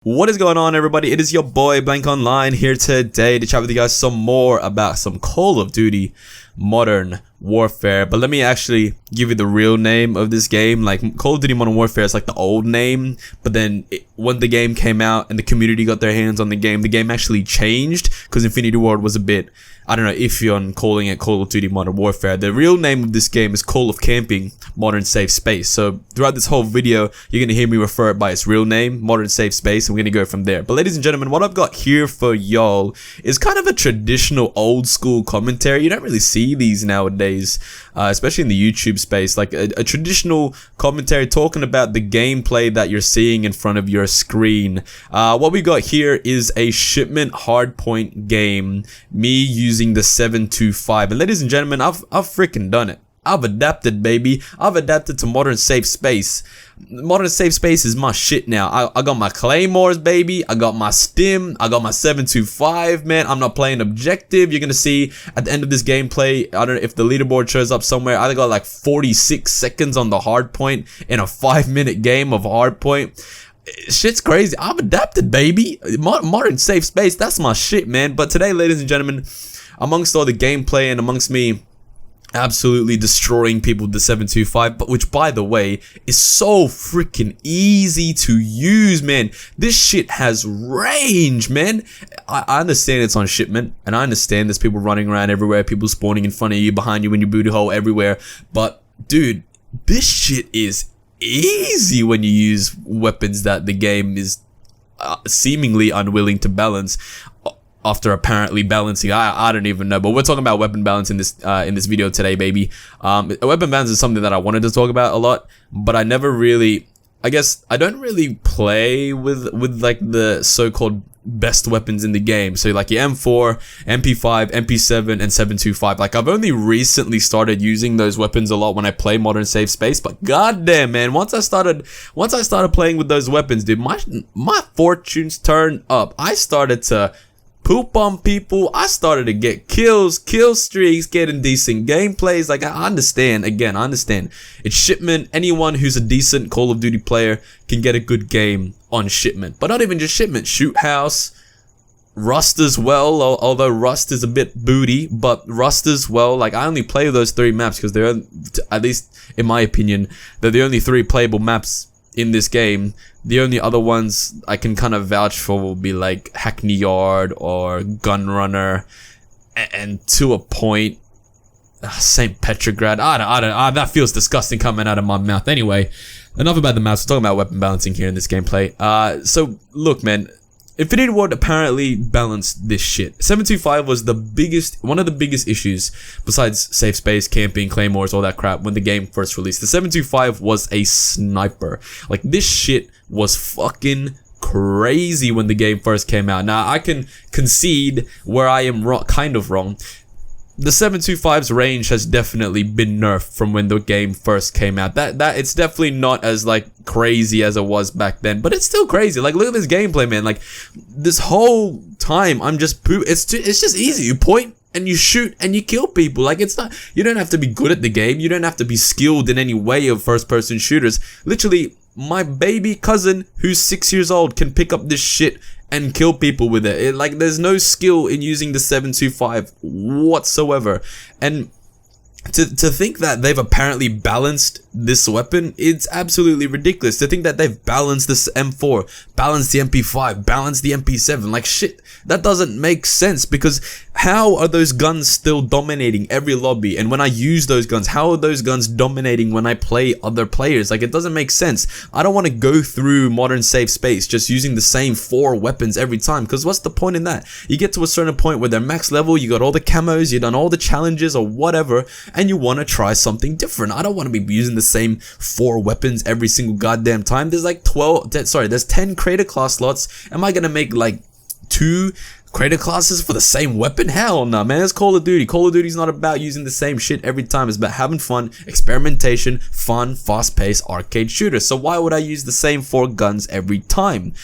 What is going on, everybody? It is your boy Blank Online here today to chat with you guys some more about some Call of Duty Modern Warfare. But let me actually give you the real name of this game. Like, Call of Duty Modern Warfare is like the old name, but then when the game came out and the community got their hands on the game actually changed because Infinity Ward was a bit, I don't know, iffy on calling it Call of Duty Modern Warfare. The real name of this game is Call of Camping Modern SafeSpace. So throughout this whole video, you're going to hear me refer it by its real name, Modern SafeSpace, and we're going to go from there. But ladies and gentlemen, what I've got here for y'all is kind of a traditional old school commentary. You don't really see these nowadays, especially in the YouTube space, like a traditional commentary talking about the gameplay that you're seeing in front of your screen. What we got here is a shipment hardpoint game, me using the 725, and ladies and gentlemen, I've freaking done it. I've adapted, baby. I've adapted to Modern SafeSpace. Modern SafeSpace is my shit now. I got my claymores, baby. I got my stim. I got my 725, man. I'm not playing objective. You're gonna see at the end of this gameplay, I don't know if the leaderboard shows up somewhere, I got like 46 seconds on the hardpoint in a 5-minute game of hardpoint. Shit's crazy. I've adapted, baby. Modern SafeSpace, that's my shit, man. But today, ladies and gentlemen, amongst all the gameplay and amongst me absolutely destroying people with the 725, but which, by the way, is so freaking easy to use, man. This shit has range, man. I understand it's on shipment, and I understand there's people running around everywhere, people spawning in front of you, behind you, in your booty hole, everywhere. But dude, this shit is easy when you use weapons that the game is seemingly unwilling to balance. After apparently balancing, I don't even know, but we're talking about weapon balance in this video today, baby. Weapon balance is something that I wanted to talk about a lot, but I never really, I guess I don't really play with like the so-called best weapons in the game. So like your M4, MP5, MP7, and 725. Like, I've only recently started using those weapons a lot when I play Modern SafeSpace, but goddamn, man, once I started playing with those weapons, dude, my fortunes turned up. I started to poop on people. I started to get kills, kill streaks, getting decent gameplays. Like, I understand. It's shipment. Anyone who's a decent Call of Duty player can get a good game on shipment. But not even just shipment. Shoot house, Rust as well, although Rust is a bit booty, but Rust as well. Like, I only play those 3 maps because they're, at least in my opinion, they're the only 3 playable maps in this game. The only other ones I can kind of vouch for will be like Hackney Yard or Gunrunner, and to a point, St. Petrograd. I don't, that feels disgusting coming out of my mouth. Anyway, enough about the maps. We're talking about weapon balancing here in this gameplay. So look, man, Infinity Ward apparently balanced this shit. 725 was one of the biggest issues, besides SafeSpace, camping, claymores, all that crap, when the game first released. The 725 was a sniper. Like, this shit was fucking crazy when the game first came out. Now, I can concede where I am kind of wrong. The 725's range has definitely been nerfed from when the game first came out. That it's definitely not as like crazy as it was back then, but it's still crazy. Like, look at this gameplay, man. Like, this whole time I'm just it's just easy. You point and you shoot and you kill people. Like, it's not, you don't have to be good at the game. You don't have to be skilled in any way of first-person shooters. Literally, my baby cousin who's 6 years old can pick up this shit and kill people with it. Like, there's no skill in using the 725 whatsoever. And to think that they've apparently balanced this weapon, it's absolutely ridiculous. To think that they've balanced this M4, balanced the MP5, balanced the MP7, like, shit, that doesn't make sense. Because how are those guns still dominating every lobby? And when I use those guns, how are those guns dominating when I play other players? Like, it doesn't make sense. I don't want to go through Modern SafeSpace just using the same 4 weapons every time, because what's the point in that? You get to a certain point where they're max level, you got all the camos, you've done all the challenges or whatever, and you want to try something different. I don't want to be using the same 4 weapons every single goddamn time. There's like there's 10 creator class slots. Am I gonna make like 2 creator classes for the same weapon? Hell no, man. It's Call of Duty. Call of Duty's not about using the same shit every time. It's about having fun, experimentation, fun, fast-paced arcade shooter. So why would I use the same 4 guns every time?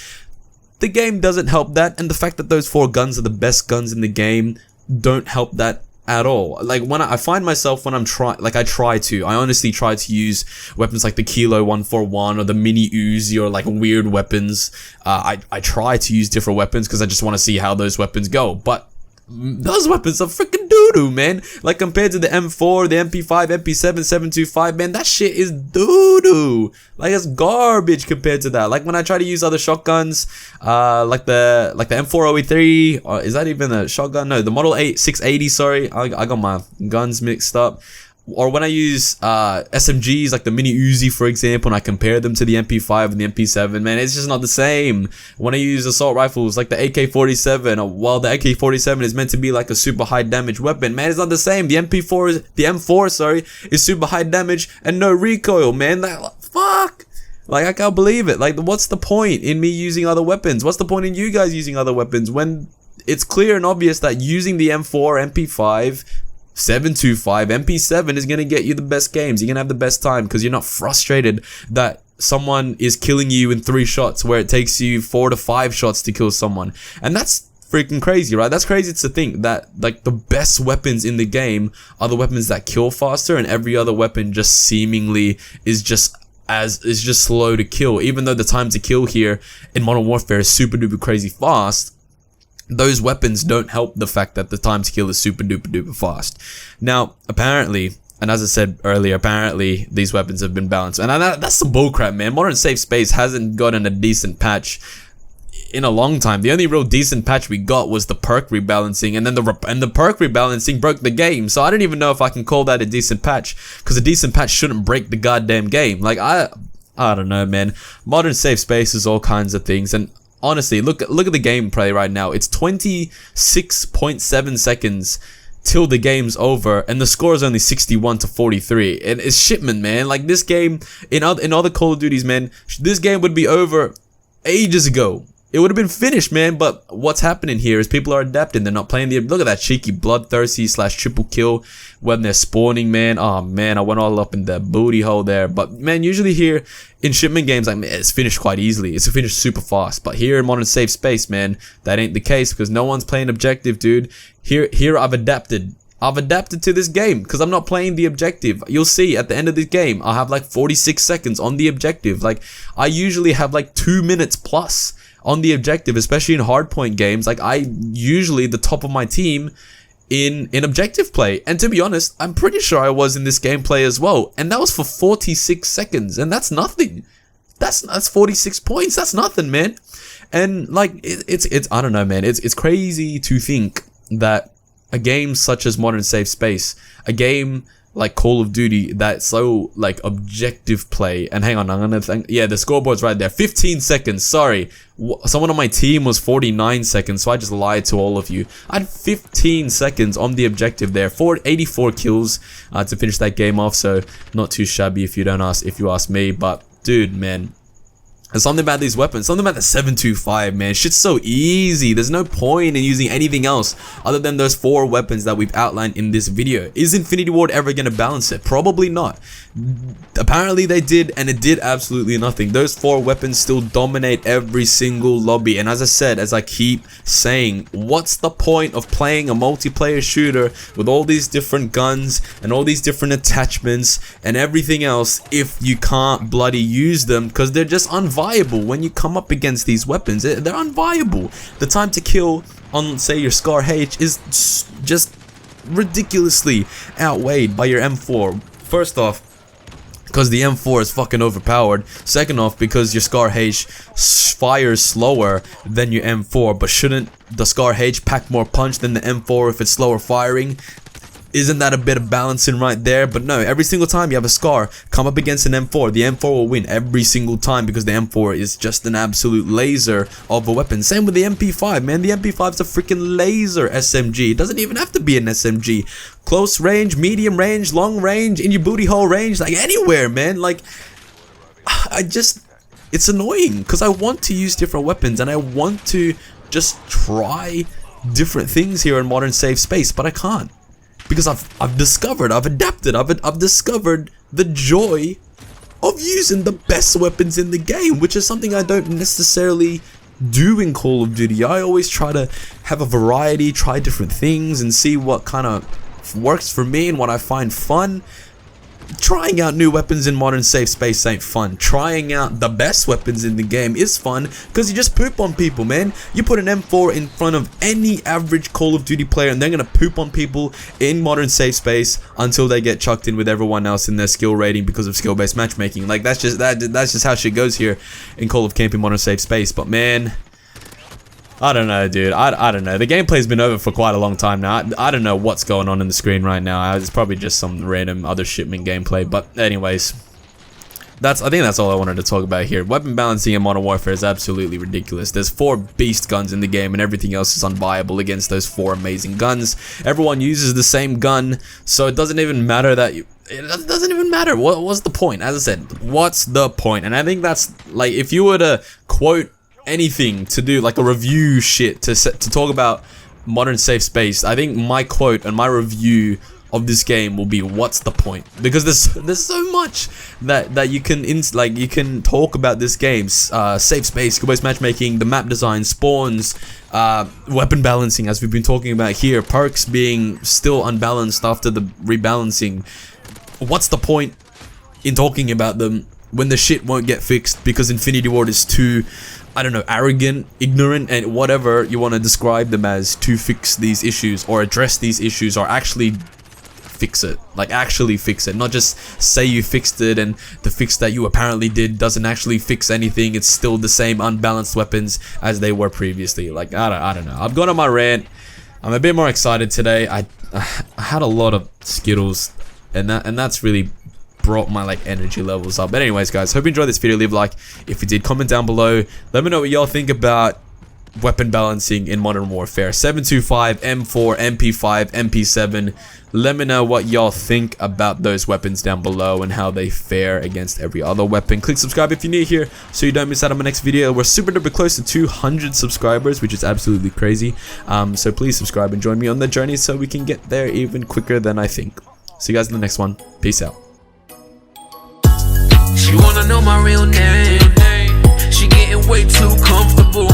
The game doesn't help that, and the fact that those 4 guns are the best guns in the game don't help that at all. Like when I find myself when I'm I honestly try to use weapons like the Kilo 141 or the Mini Uzi or like weird weapons. I try to use different weapons because I just want to see how those weapons go, but those weapons are freaking doo-doo, man. Like compared to the M4, the MP5, MP7, 725, man, that shit is doo-doo. Like it's garbage compared to that. Like when I try to use other shotguns, like the M403, or is that even a shotgun? No, the Model 680, sorry. I got my guns mixed up. Or when I use SMGs like the Mini Uzi, for example, and I compare them to the MP5 and the MP7, man, it's just not the same. When I use assault rifles like the AK-47, while the AK-47 is meant to be like a super high damage weapon, man, it's not the same. The M4, sorry, is super high damage and no recoil, man. Fuck. Like, I can't believe it. Like, what's the point in me using other weapons? What's the point in you guys using other weapons when it's clear and obvious that using the M4, MP5, 725, MP7 is going to get you the best games. You're going to have the best time because you're not frustrated that someone is killing you in 3 shots where it takes you 4 to 5 shots to kill someone. And that's freaking crazy, right? That's crazy to think that like the best weapons in the game are the weapons that kill faster, and every other weapon just seemingly is just slow to kill. Even though the time to kill here in Modern Warfare is super duper crazy fast, those weapons don't help the fact that the time to kill is super duper duper fast. Now, apparently, and as I said earlier, apparently these weapons have been balanced. And that's some bullcrap, man. Modern SafeSpace hasn't gotten a decent patch in a long time. The only real decent patch we got was the perk rebalancing, and then the perk rebalancing broke the game. So I don't even know if I can call that a decent patch, because a decent patch shouldn't break the goddamn game. Like I don't know, man. Modern SafeSpace is all kinds of things, and honestly, look at the gameplay right now. It's 26.7 seconds till the game's over, and the score is only 61 to 43. And it's shipment, man. Like this game, in other Call of Duties, man, this game would be over ages ago. It would have been finished, man. But what's happening here is people are adapting. They're not playing look at that cheeky bloodthirsty / triple kill when they're spawning, man. Oh man, I went all up in the booty hole there. But man, usually here in shipment games, like, man, it's finished quite easily. It's finished super fast. But here in Modern SafeSpace, man, that ain't the case because no one's playing objective, dude. Here I've adapted to this game because I'm not playing the objective. You'll see at the end of this game, I'll have like 46 seconds on the objective. Like I usually have like 2 minutes plus on the objective, especially in hardpoint games. Like I usually the top of my team in objective play, and to be honest, I'm pretty sure I was in this gameplay as well, and that was for 46 seconds, and that's nothing. That's 46 points. That's nothing, man. And like it's I don't know, man. It's crazy to think that a game such as Modern SafeSpace, a game like Call of Duty that's so like objective play, and hang on, I'm gonna think, yeah, the scoreboard's right there, 15 seconds, sorry, someone on my team was 49 seconds, so I just lied to all of you. I had 15 seconds on the objective there, 84 kills to finish that game off, so not too shabby if you ask me. But dude, man, there's something about these weapons, something about the 725, man. Shit's so easy. There's no point in using anything else other than those 4 weapons that we've outlined in this video. Is Infinity Ward ever going to balance it? Probably not. Apparently they did, and it did absolutely nothing. Those 4 weapons still dominate every single lobby. And as I said, as I keep saying, what's the point of playing a multiplayer shooter with all these different guns and all these different attachments and everything else if you can't bloody use them? Because they're just unviable when you come up against these weapons. They're unviable. The time to kill on, say, your Scar H is just ridiculously outweighed by your M4. First off, because the M4 is fucking overpowered. Second off, because your Scar H fires slower than your M4. But shouldn't the Scar H pack more punch than the M4 if it's slower firing? Isn't that a bit of balancing right there? But no, every single time you have a Scar come up against an M4, the M4 will win every single time because the M4 is just an absolute laser of a weapon. Same with the MP5, man. The MP5 is a freaking laser SMG. It doesn't even have to be an SMG. Close range, medium range, long range, in your booty hole range, like anywhere, man. Like, it's annoying because I want to use different weapons and I want to just try different things here in Modern SafeSpace, but I can't. Because I've discovered, I've adapted, I've discovered the joy of using the best weapons in the game, which is something I don't necessarily do in Call of Duty. I always try to have a variety, try different things, and see what kind of works for me and what I find fun. Trying out new weapons in Modern SafeSpace ain't fun. Trying out the best weapons in the game is fun because you just poop on people, man. You put an M4 in front of any average Call of Duty player and they're gonna poop on people in Modern SafeSpace until they get chucked in with everyone else in their skill rating because of skill-based matchmaking. Like that's just how shit goes here in Call of Camp in Modern SafeSpace. But man, I don't know, dude. I don't know. The gameplay's been over for quite a long time now. I don't know what's going on in the screen right now. It's probably just some random other shipment gameplay. But anyways, I think that's all I wanted to talk about here. Weapon balancing in Modern Warfare is absolutely ridiculous. There's 4 beast guns in the game and everything else is unviable against those 4 amazing guns. Everyone uses the same gun, so it doesn't even matter that it doesn't even matter. What's the point? As I said, what's the point? And I think that's like, if you were to quote anything to do like a review shit to talk about Modern SafeSpace, I think my quote and my review of this game will be, what's the point? Because there's so much that you can talk about this game. SafeSpace, skill-based matchmaking, the map design, spawns, weapon balancing, as we've been talking about here, perks being still unbalanced after the rebalancing. What's the point in talking about them when the shit won't get fixed because Infinity Ward is too, I don't know, arrogant, ignorant, and whatever you want to describe them as, to fix these issues or address these issues or actually fix it. Like, actually fix it. Not just say you fixed it and the fix that you apparently did doesn't actually fix anything. It's still the same unbalanced weapons as they were previously. Like, I don't know. I've gone on my rant. I'm a bit more excited today. I had a lot of Skittles and that's really brought my like energy levels up. But anyways, guys, hope you enjoyed this video. Leave a like if you did, comment down below, let me know what y'all think about weapon balancing in Modern Warfare. 725, M4, MP5, MP7. Let me know what y'all think about those weapons down below and how they fare against every other weapon. Click subscribe if you're new here so you don't miss out on my next video. We're super duper close to 200 subscribers, which is absolutely crazy. So please subscribe and join me on the journey so we can get there even quicker than I think. See you guys in the next one. Peace out. She wanna know my real name. She getting way too comfortable.